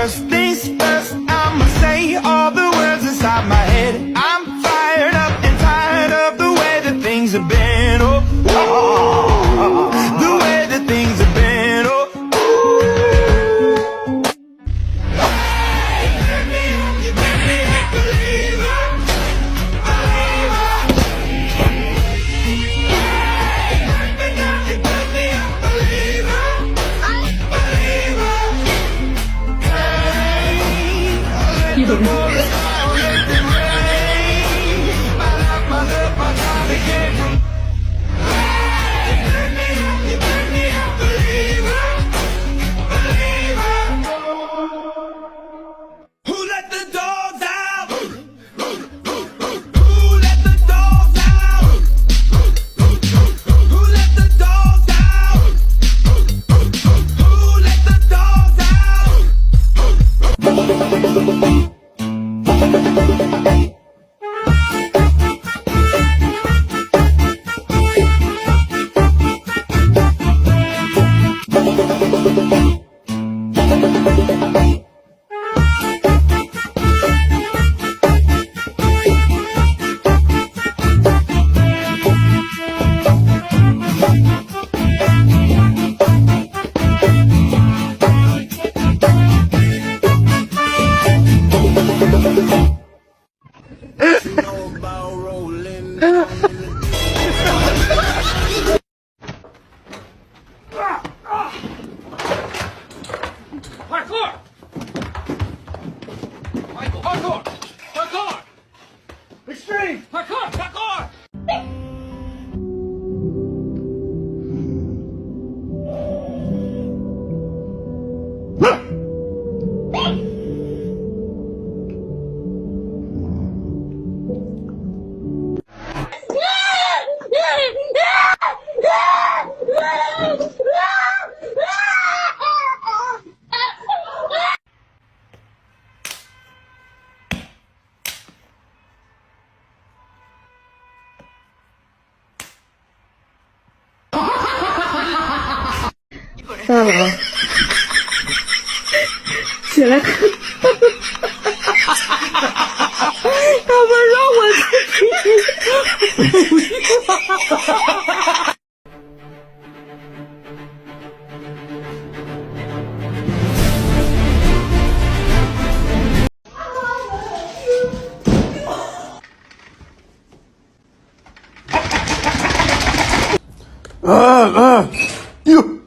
First things first, I'ma say all the words inside my head. I'm fired up and tired of the way that things have been. Oh, the way that things have been. Oh, you make me a believer, believer. You put me a believer, believer. Let the bullets fly, let them rain. My love, my love, my God again. You put me a believer, believer. Who let the dogs out? Who let the dogs out? Who let the dogs out? Who let the dogs out? Parkour! Michael, parkour! Parkour! Extreme! Parkour! Parkour!算了，起来看。他们让我自己。哟。